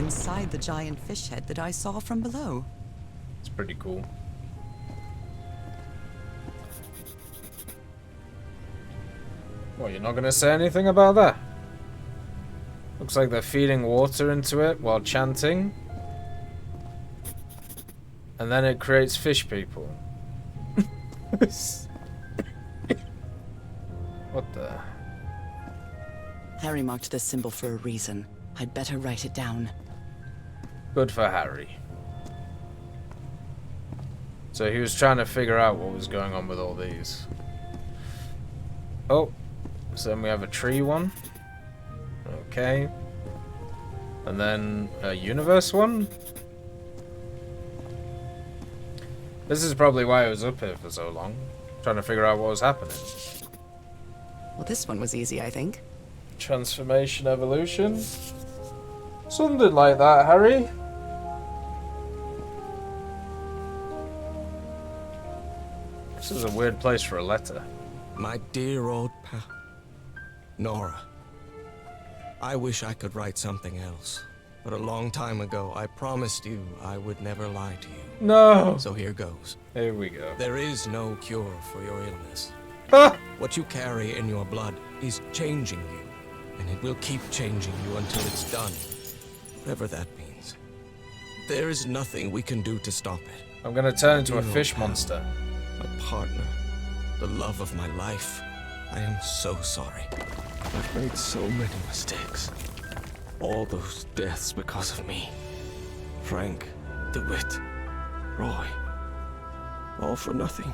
inside the giant fish head that I saw from below. It's pretty cool. Well, you're not going to say anything about that? Looks like they're feeding water into it while chanting. And then it creates fish people. What the? Harry marked this symbol for a reason. I'd better write it down. Good for Harry. So he was trying to figure out what was going on with all these. Oh, so then we have a tree one. Okay. And then a universe one. This is probably why I was up here for so long. Trying to figure out what was happening. Well, this one was easy, I think. Transformation, evolution. Something like that, Harry. This is a weird place for a letter. My dear old pal, Nora. I wish I could write something else, but a long time ago I promised you I would never lie to you. No! So here goes. Here we go. There is no cure for your illness. Ah! What you carry in your blood is changing you, and it will keep changing you until it's done. Whatever that means. There is nothing we can do to stop it. I'm gonna turn into a Dear fish old pal, monster. My partner, the love of my life. I am so sorry. I've made so many mistakes. All those deaths because of me. Frank, DeWitt, Roy. All for nothing.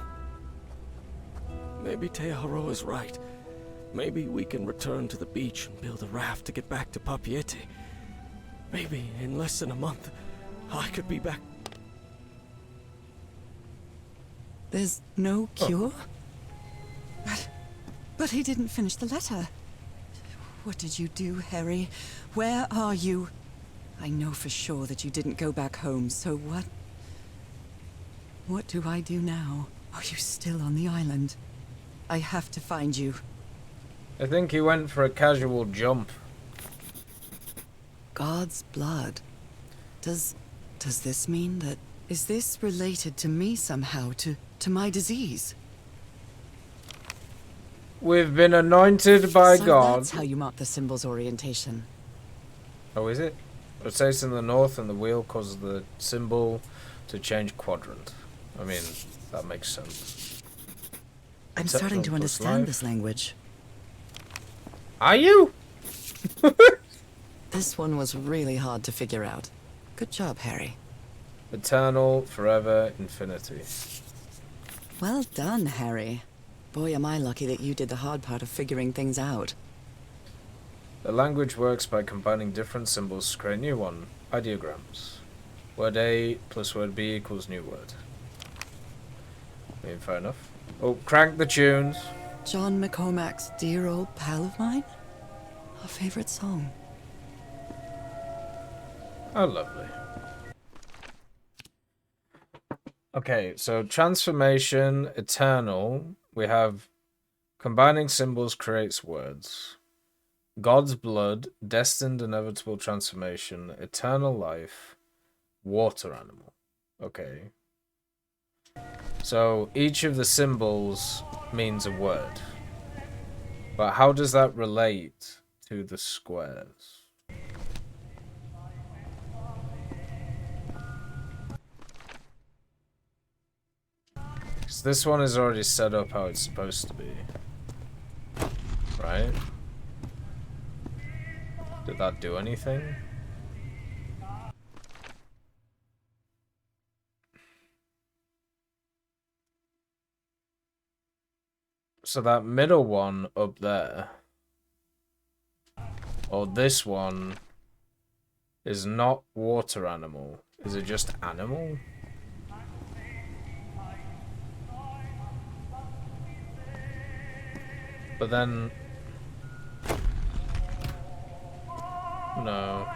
Maybe Teodoro is right. Maybe we can return to the beach and build a raft to get back to Papiete. Maybe in less than a month, I could be back. There's no cure? But he didn't finish the letter. What did you do, Harry? Where are you? I know for sure that you didn't go back home, so what? What do I do now? Are you still on the island? I have to find you. I think he went for a casual jump. God's blood. Does this mean that... Is this related to me somehow, to my disease? We've been anointed by So God. that's how you mark the symbol's orientation. Oh, is it? It says in the north, and the wheel causes the symbol to change quadrant. I mean, that makes sense. I'm starting to understand life. this language. Are you? This one was really hard to figure out. Good job, Harry. Eternal, forever, infinity. Well done, Harry. Boy, am I lucky that you did the hard part of figuring things out. The language works by combining different symbols to create a new one. Ideograms. Word A plus word B equals new word. I mean, fair enough. Oh, crank the tunes. John McCormack's Dear Old Pal of Mine? A favorite song. Oh, lovely. Okay, so transformation, eternal. We have combining symbols creates words. God's blood, destined inevitable transformation, eternal life, water animal. Okay. So each of the symbols means a word. But how does that relate to the squares? Because this one is already set up how it's supposed to be. Right? Did that do anything? So that middle one up there, or this one, is not water animal. Is it just animal? But then... No.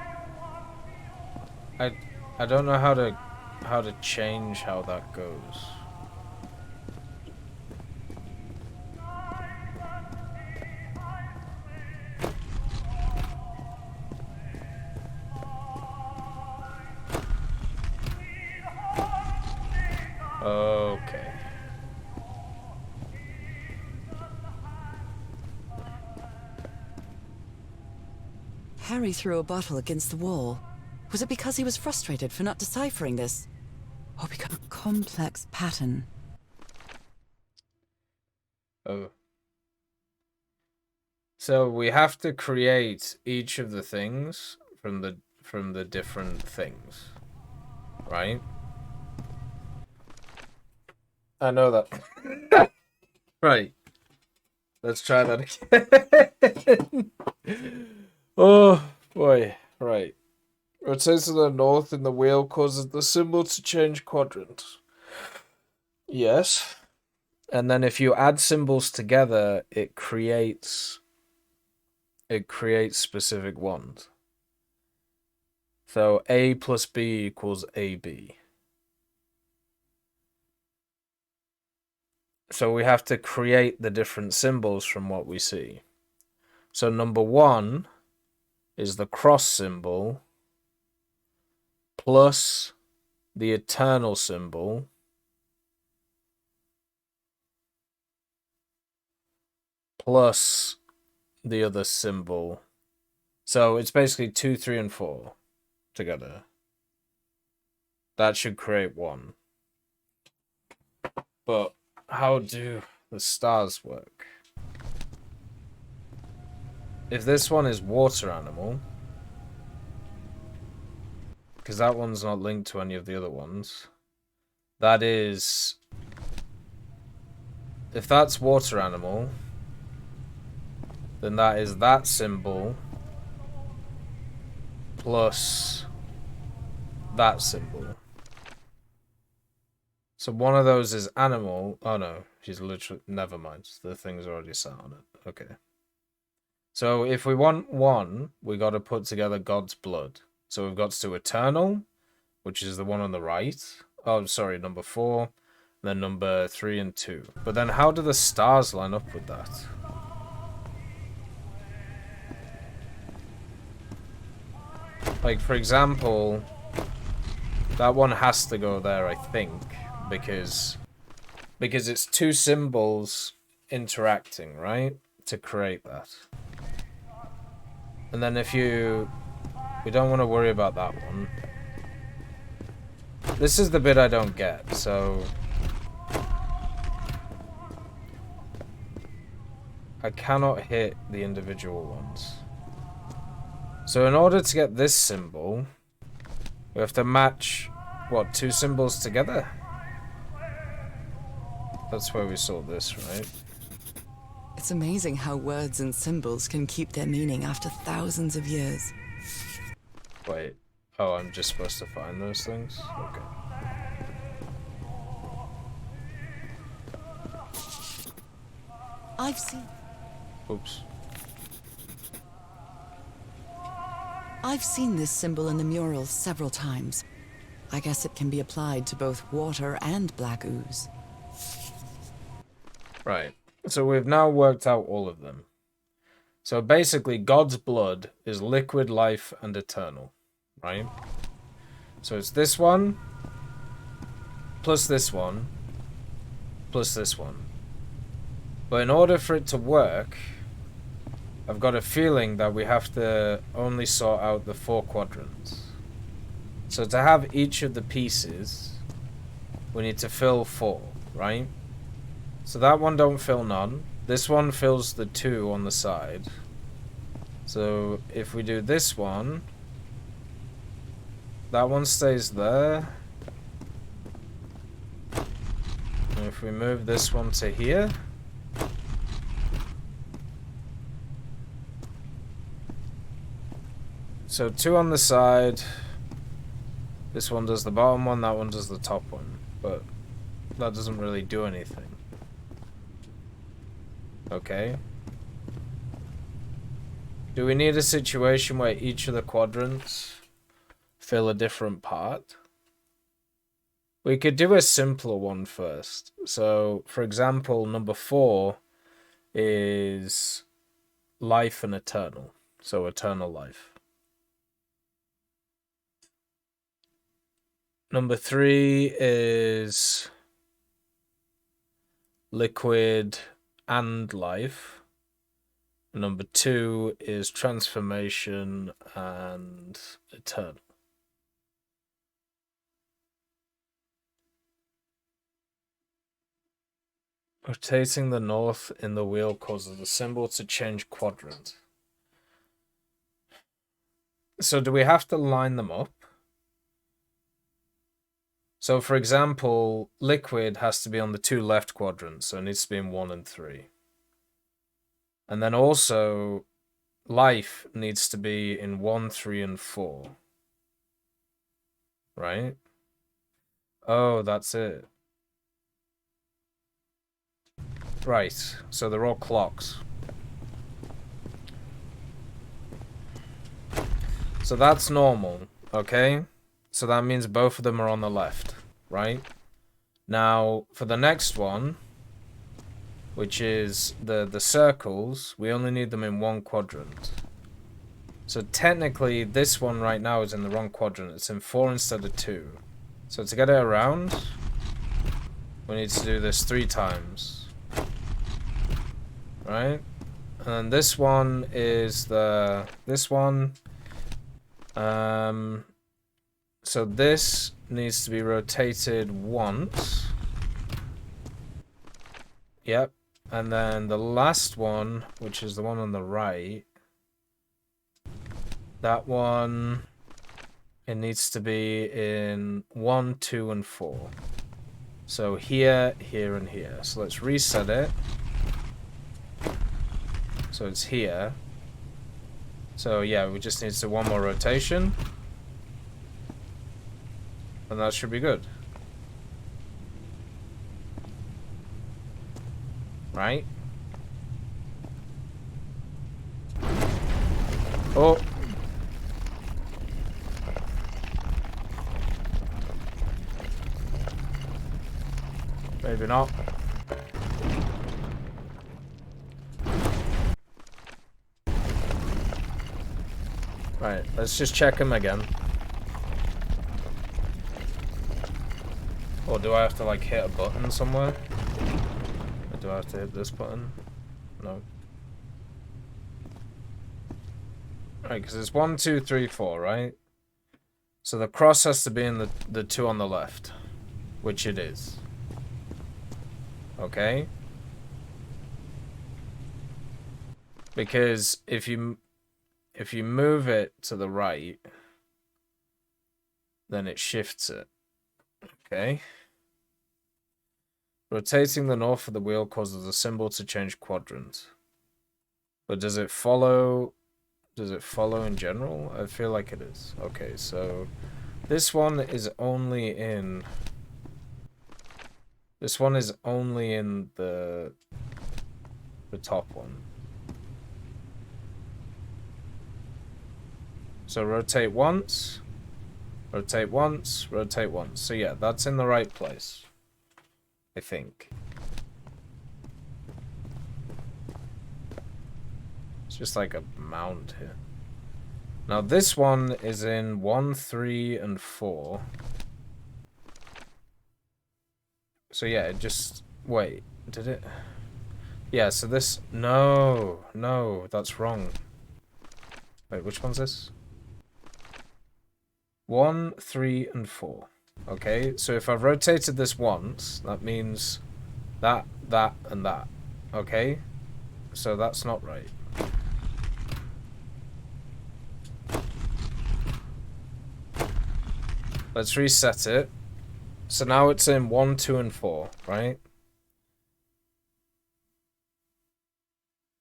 I don't know how to change how that goes. Harry threw a bottle against the wall. Was it because he was frustrated for not deciphering this? Or because of a complex pattern? Oh. So we have to create each of the things from the different things, right? I know that. Right. Let's try that again. Oh boy. Right. Rotates to the north in the wheel causes the symbol to change quadrant. Yes. And then if you add symbols together, it creates specific ones. So A plus B equals AB. So we have to create the different symbols from what we see. So number 1 is the cross symbol plus the eternal symbol plus the other symbol. So it's basically 2, 3, and 4 together. That should create 1. But how do the stars work? If this one is water animal, because that one's not linked to any of the other ones, that is... If that's water animal, then that is that symbol plus that symbol. So one of those is animal. Oh no, she's literally... Never mind. The thing's already sat on it. Okay. So if we want 1, we got to put together God's blood. So we've got to do eternal, which is the one on the right. Oh, sorry, number 4. Then number 3 and 2. But then how do the stars line up with that? Like, for example, that one has to go there, I think, because it's 2 symbols interacting, right? To create that. And then if we don't want to worry about that one. This is the bit I don't get, so... I cannot hit the individual ones. So in order to get this symbol, we have to match, what, 2 symbols together? That's where we saw this, right? It's amazing how words and symbols can keep their meaning after thousands of years. Wait. Oh, I'm just supposed to find those things? Okay. I've seen... Oops. I've seen this symbol in the mural several times. I guess it can be applied to both water and black ooze. Right. So we've now worked out all of them. So basically, God's blood is liquid, life, and eternal. Right? So it's this one, plus this one, plus this one. But in order for it to work, I've got a feeling that we have to only sort out the 4 quadrants. So to have each of the pieces, we need to fill 4, right? So that one don't fill none. This one fills the 2 on the side. So if we do this one, that one stays there. And if we move this one to here, so 2 on the side. This one does the bottom one, that one does the top one. But that doesn't really do anything. Okay. Do we need a situation where each of the quadrants fill a different part? We could do a simpler one first. So, for example, number 4 is life and eternal. So, eternal life. Number 3 is liquid and life. Number 2 is transformation and eternal. Rotating the north in the wheel causes the symbol to change quadrant. So do we have to line them up? So for example, liquid has to be on the 2 left quadrants, so it needs to be in 1 and 3. And then also, life needs to be in 1, 3, and 4. Right? Oh, that's it. Right, so they're all clocks. So that's normal, okay? So that means both of them are on the left, right? Now, for the next one, which is the circles, we only need them in 1 quadrant. So technically, this one right now is in the wrong quadrant. It's in 4 instead of 2. So to get it around, we need to do this 3 times. Right? And then this one is this one. So this needs to be rotated once. Yep. And then the last one, which is the one on the right, that one, it needs to be in 1, 2, and 4. So here, here, and here. So let's reset it. So it's here. So yeah, we just need to do 1 more rotation. And that should be good. Right? Oh! Maybe not. Right, let's just check them again. Or do I have to like hit a button somewhere? Or do I have to hit this button? No. Right, because it's 1, 2, 3, 4, right? So the cross has to be in the 2 on the left, which it is. Okay? Because if you move it to the right, then it shifts it. Okay? Rotating the north of the wheel causes the symbol to change quadrant. But does it follow in general? I feel like it is. Okay, so this one is only in the top one. So rotate once, rotate once, rotate once. So yeah, that's in the right place, I think. It's just like a mound here. Now this one is in 1, 3, and 4. So yeah, it just... Wait, did it? Yeah, so this... No, that's wrong. Wait, which one's this? 1, 3, and 4. Okay, so if I've rotated this once, that means that, and that. Okay? So that's not right. Let's reset it. So now it's in 1, 2, and 4, right?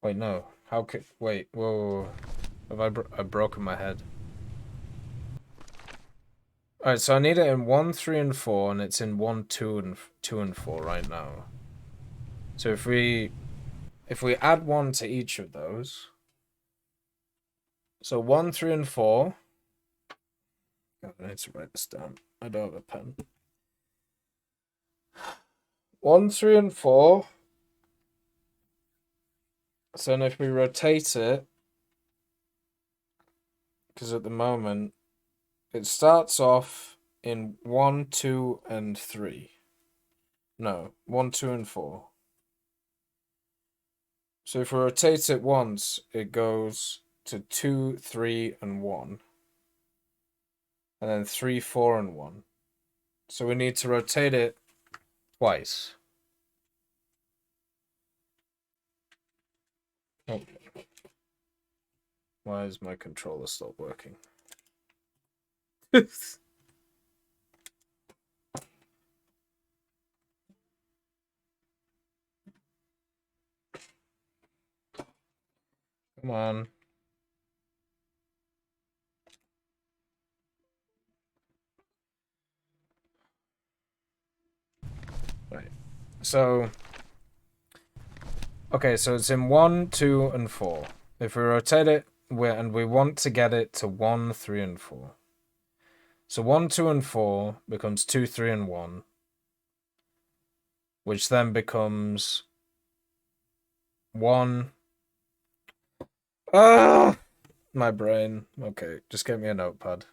Wait, no. How could... Wait, whoa. Have I've broken my head. Alright, so I need it in 1, 3, and 4, and it's in 1, 2, and 4 right now. So if we add 1 to each of those... So 1, 3, and 4... God, I need to write this down. I don't have a pen. 1, 3, and 4. So then if we rotate it, because at the moment it starts off in 1, 2, and 3. No, 1, 2, and 4. So if we rotate it once, it goes to 2, 3, and 1. And then 3, 4, and 1. So we need to rotate it twice. Oh. Why is my controller still working? Come on. Right. So, okay, so it's in 1, 2, and 4. If we rotate it, and we want to get it to 1, 3, and 4. So 1, 2, and 4 becomes 2, 3, and 1. Which then becomes 1. Ah! My brain. Okay, just get me a notepad.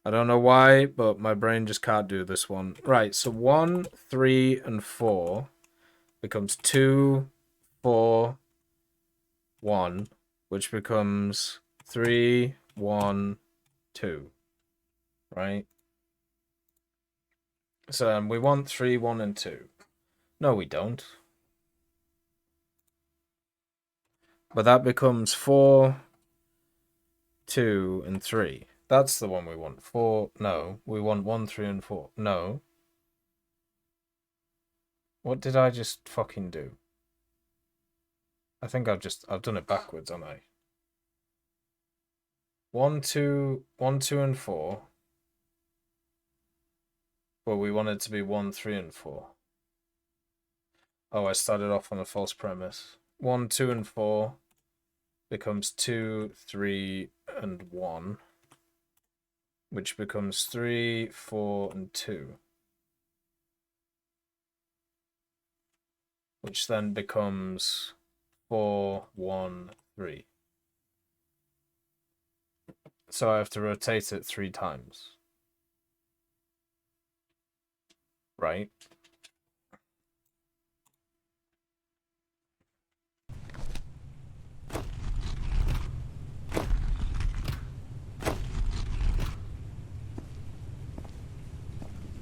I don't know why, but my brain just can't do this one. Right, so 1, 3, and 4 becomes 2, 4, 1, which becomes 3, 1, 2. Right? So we want 3, 1, and 2. No, we don't. But that becomes 4, 2, and 3. That's the one we want. 4, no. We want 1, 3, and 4. No. What did I just fucking do? I think I've done it backwards, haven't I? 1, 2, 1, 2, and 4. But we want it to be 1, 3, and 4. Oh, I started off on a false premise. 1, 2, and 4 becomes 2, 3, and 1. Which becomes 3, 4, and 2. Which then becomes 4, 1, 3. So I have to rotate it 3 times. Right?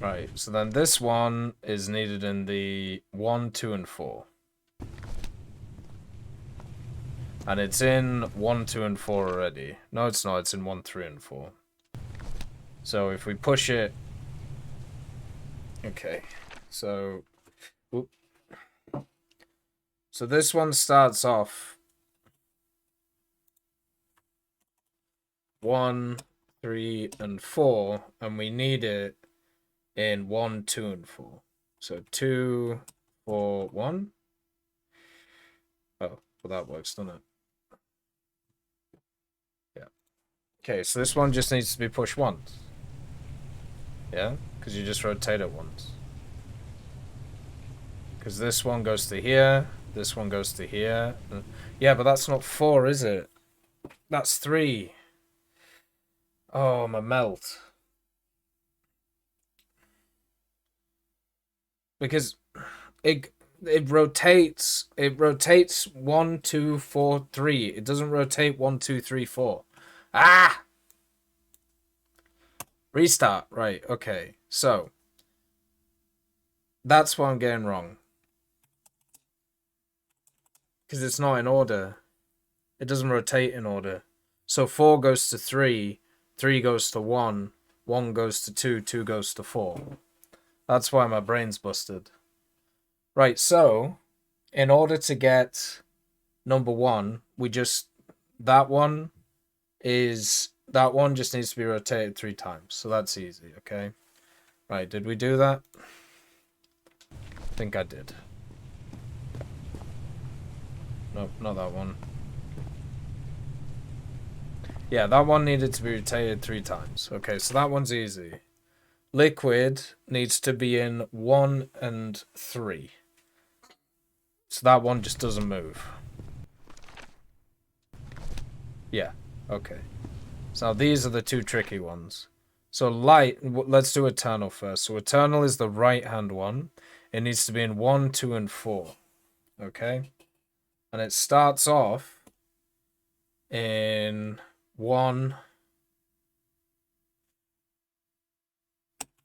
Right, so then this one is needed in the 1, 2, and 4. And it's in 1, 2, and 4 already. No, it's not. It's in 1, 3, and 4. So if we push it... Okay, so... Oop. So this one starts off 1, 3, and 4, and we need it in 1, 2, and 4. So 2, 4, 1. Oh, well that works, doesn't it? Yeah. Okay, so this one just needs to be pushed once. Yeah, because you just rotate it once. Because this one goes to here, this one goes to here. Yeah, but that's not 4, is it? That's 3. Oh, my melt. Because it rotates 1, 2, 4, 3. It doesn't rotate 1, 2, 3, 4. Ah! Restart. Right, okay. So that's what I'm getting wrong. Because it's not in order. It doesn't rotate in order. So 4 goes to 3, 3 goes to 1, 1 goes to 2, 2 goes to 4. That's why my brain's busted. Right, so in order to get number 1, we just... That one just needs to be rotated 3 times. So that's easy, okay? Right, did we do that? I think I did. Nope, not that one. Yeah, that one needed to be rotated 3 times. Okay, so that one's easy. Liquid needs to be in 1 and 3. So that one just doesn't move. Yeah, okay. So these are the 2 tricky ones. So light, let's do eternal first. So eternal is the right hand one. It needs to be in 1, 2, and 4. okay? And it starts off in 1,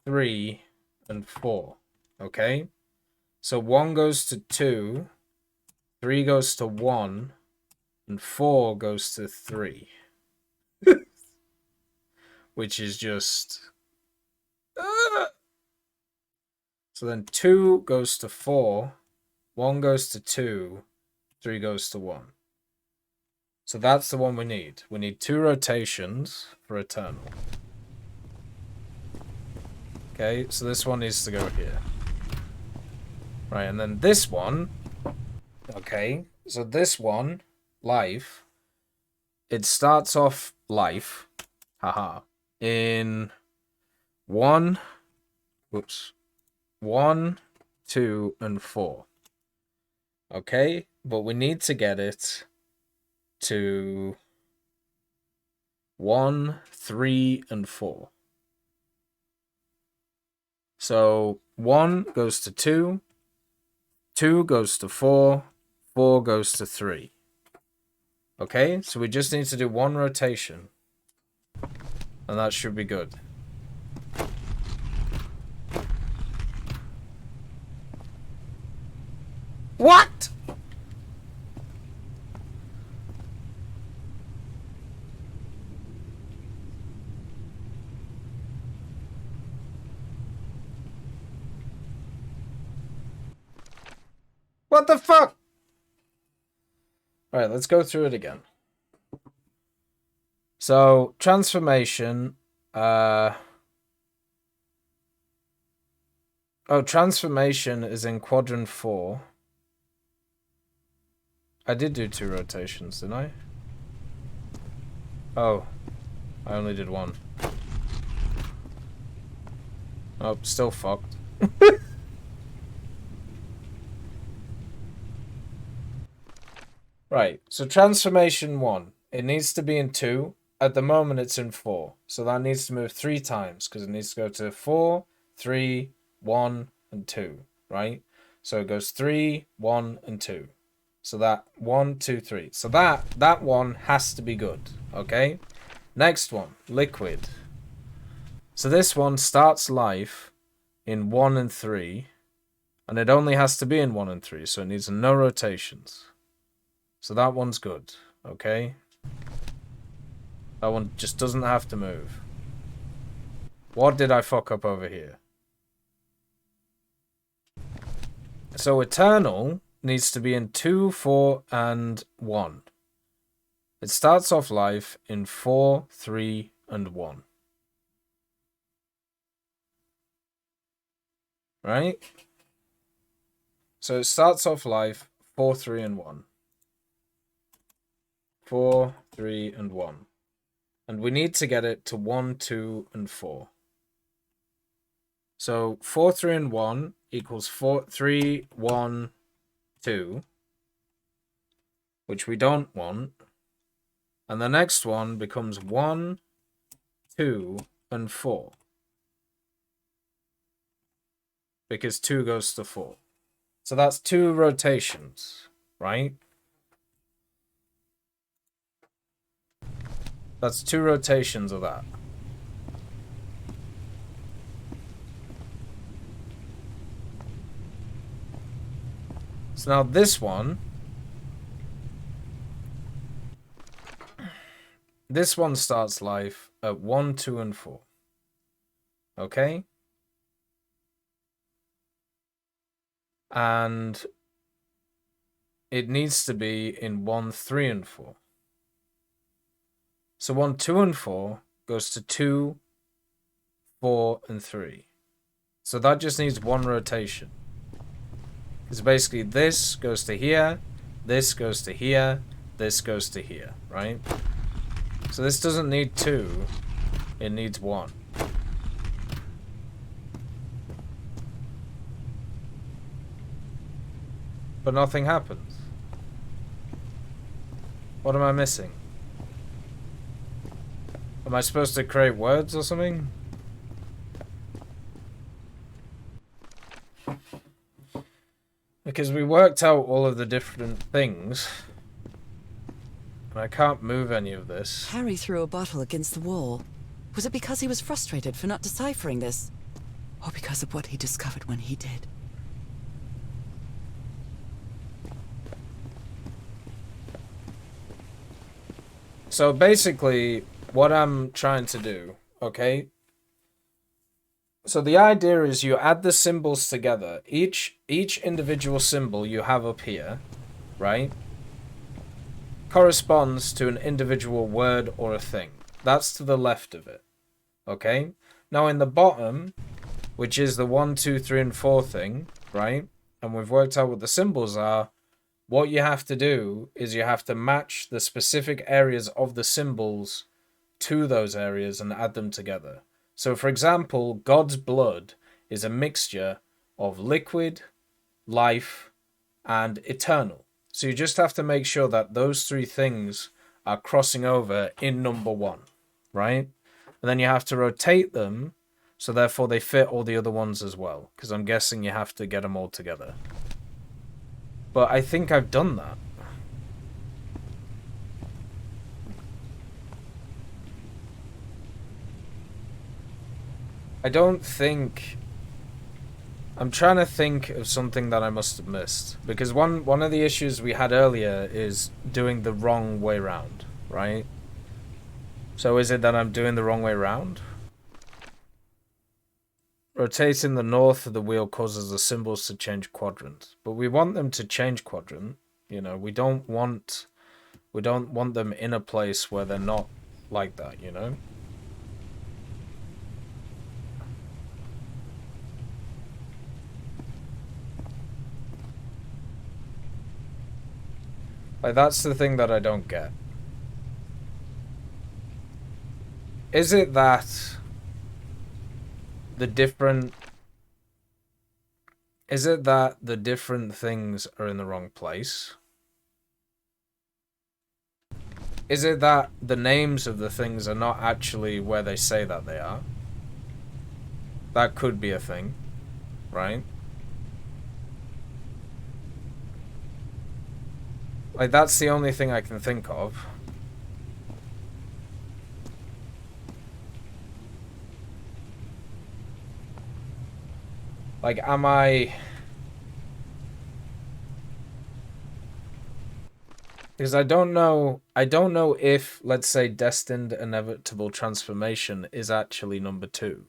3, and 4, okay? So 1 goes to 2, 3 goes to 1, and 4 goes to 3. Which is just... So then 2 goes to 4, 1 goes to 2, 3 goes to 1. So that's the one we need. We need 2 rotations for Eternal. Okay, so this one needs to go here. Right, and then this one... Okay, so this one, Life, it starts off Life, haha, in 1, 2, and 4. Okay, but we need to get it to 1, 3, and 4. So 1 goes to 2, 2 goes to 4, 4 goes to 3. Okay, so we just need to do 1 rotation. And that should be good. What? What the fuck? Alright, let's go through it again. So, transformation, transformation is in quadrant 4. I did do 2 rotations, didn't I? Oh, I only did 1. Oh, still fucked. Right, so transformation 1. It needs to be in 2. At the moment, it's in 4. So that needs to move 3 times, because it needs to go to 4, 3, 1, and 2, right? So it goes 3, 1, and 2. So that 1, 2, 3. So that one has to be good, okay? Next one, liquid. So this one starts life in 1 and 3, and it only has to be in 1 and 3, so it needs no rotations. So that one's good, okay? That one just doesn't have to move. What did I fuck up over here? So Eternal needs to be in 2, 4, and 1. It starts off life in 4, 3, and 1. Right? So it starts off life 4, 3, and 1. 4, 3, and 1. And we need to get it to 1, 2, and 4. So 4, 3, and 1 equals 4, 3, 1, 2. Which we don't want. And the next one becomes 1, 2, and 4. Because 2 goes to 4. So that's 2 rotations, right? That's 2 rotations of that. So now this one starts life at 1, 2, and 4. Okay? And it needs to be in 1, 3, and 4. So 1, 2, and 4 goes to 2, 4, and 3. So that just needs 1 rotation. Because basically this goes to here, this goes to here, this goes to here, right? So this doesn't need 2, it needs 1. But nothing happens. What am I missing? Am I supposed to create words or something? Because we worked out all of the different things. And I can't move any of this. Harry threw a bottle against the wall. Was it because he was frustrated for not deciphering this? Or because of what he discovered when he did? So basically, what I'm trying to do, okay? So the idea is you add the symbols together. Each individual symbol you have up here, right, corresponds to an individual word or a thing. That's to the left of it, okay? Now in the bottom, which is the 1, 2, 3, and 4 thing, right, and we've worked out what the symbols are, what you have to do is you have to match the specific areas of the symbols to those areas and add them together. So, for example, God's blood is a mixture of liquid, life, and eternal. So you just have to make sure that those three things are crossing over in number 1, right? And then you have to rotate them, so therefore they fit all the other ones as well, because I'm guessing you have to get them all together. But I think I've done that. I don't think... I'm trying to think of something that I must have missed. Because one of the issues we had earlier is doing the wrong way round, right? So is it that I'm doing the wrong way round? Rotating the north of the wheel causes the symbols to change quadrant. But we want them to change quadrant. You know, we don't want them in a place where they're not like that, you know? Like, that's the thing that I don't get. Is it that the different things are in the wrong place? Is it that the names of the things are not actually where they say that they are? That could be a thing, right? Like, that's the only thing I can think of. Like, am I... Because I don't know if, let's say, destined inevitable transformation is actually number 2.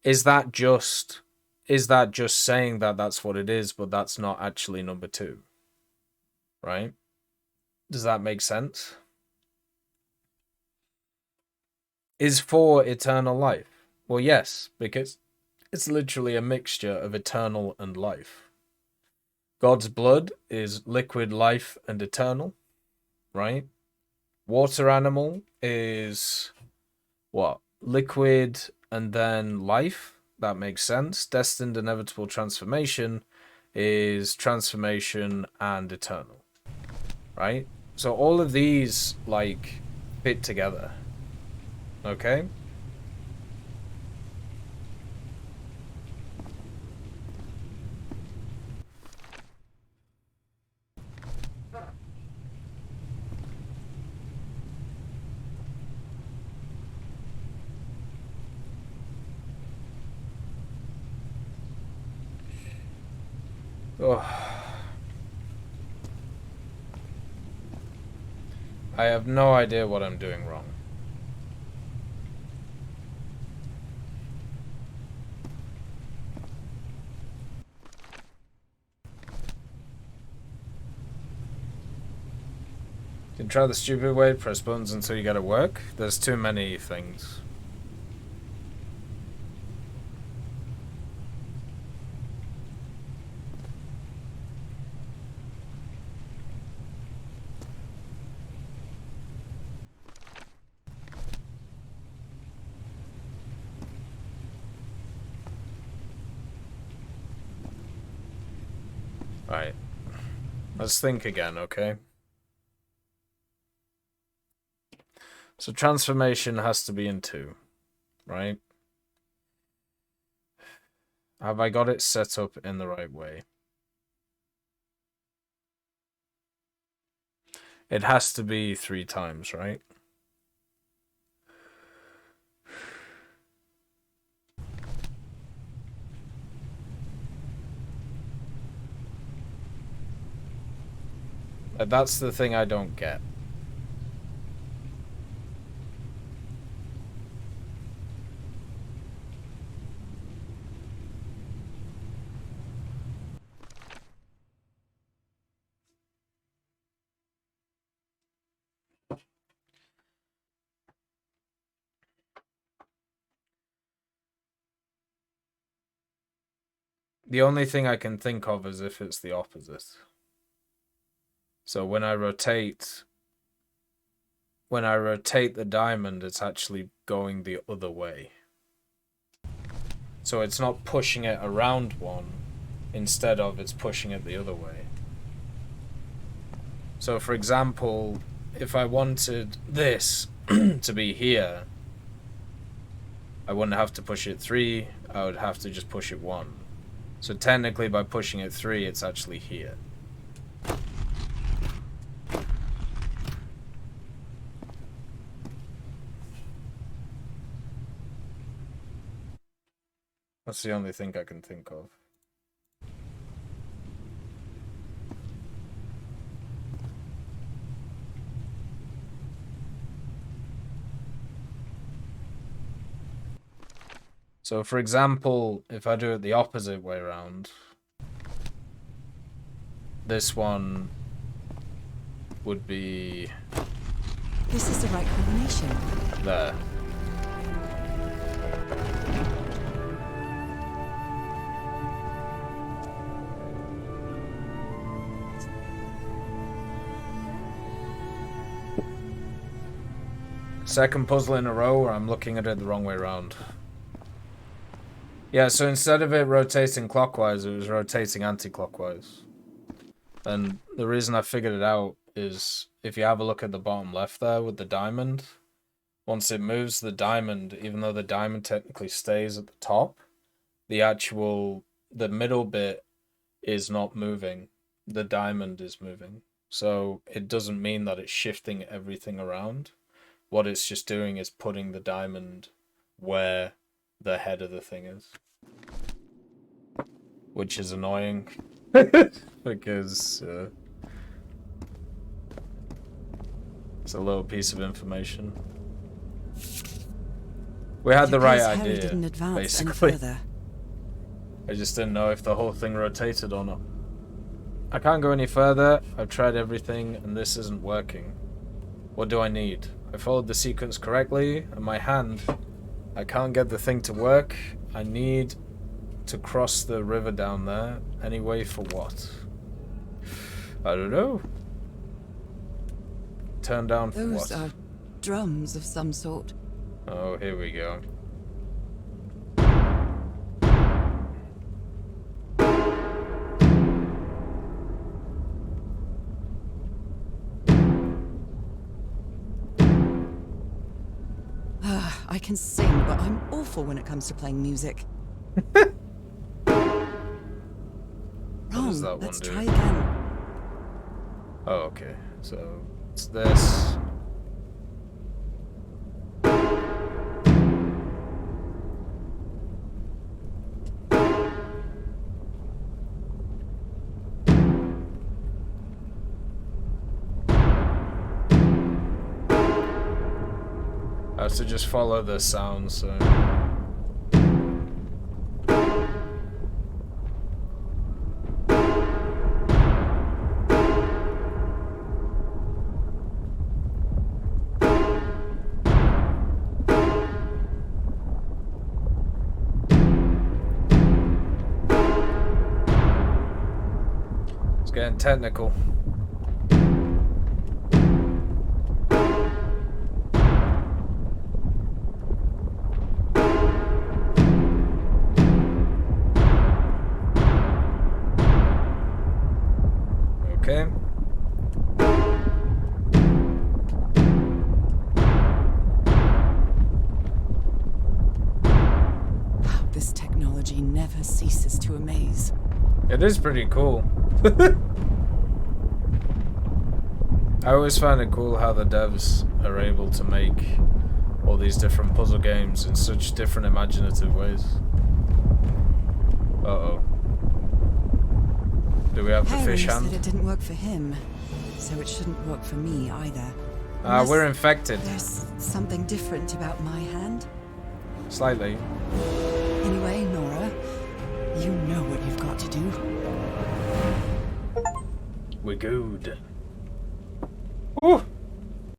Is that just saying that that's what it is, but that's not actually number 2? Right? Does that make sense? Is 4 eternal life? Well, yes, because it's literally a mixture of eternal and life. God's blood is liquid, life, and eternal, right? Water animal is what? Liquid and then life. That makes sense. Destined inevitable transformation is transformation and eternal, right? So all of these, like, fit together. Okay? Oh. I have no idea what I'm doing wrong. You can try the stupid way, press buttons until you get it work. There's too many things. Right. Let's think again, okay? So transformation has to be in 2, right? Have I got it set up in the right way? It has to be 3 times, right? That's the thing I don't get. The only thing I can think of is if it's the opposite. So when I rotate the diamond, it's actually going the other way. So it's not pushing it around one, instead of it's pushing it the other way. So for example, if I wanted this to be here, I wouldn't have to push it 3, I would have to just push it 1. So technically by pushing it 3, it's actually here. That's the only thing I can think of. So for example, if I do it the opposite way around, this one would be... This is the right combination. There. Second puzzle in a row where I'm looking at it the wrong way around. Yeah, so instead of it rotating clockwise, it was rotating anti-clockwise. And the reason I figured it out is if you have a look at the bottom left there with the diamond, once it moves the diamond, even though the diamond technically stays at the top, the middle bit is not moving. The diamond is moving. So it doesn't mean that it's shifting everything around. What it's just doing is putting the diamond where the head of the thing is. Which is annoying. Because it's a little piece of information. We had the right Harry idea, didn't advance basically. any further. I just didn't know if the whole thing rotated or not. I can't go any further. I've tried everything and this isn't working. What do I need? I followed the sequence correctly, and my hand, I can't get the thing to work. I need to cross the river down there. Anyway, for what? I don't know. Turn down for what? Those are drums of some sort. Oh, here we go. I can sing, but I'm awful when it comes to playing music. What does that Wrong. Let's one do? try again. Oh, okay. So, it's this. I have to just follow the sound, so... It's getting technical. Okay. This technology never ceases to amaze. I always find it cool how the devs are able to make all these different puzzle games in such different imaginative ways. Uh-oh. Do we have the Harry fish hand? said it didn't work for him, so it shouldn't work for me either. We're infected. There's something different about my hand. Slightly. Anyway, Nora, you know what you've got to do. We're good. Ooh!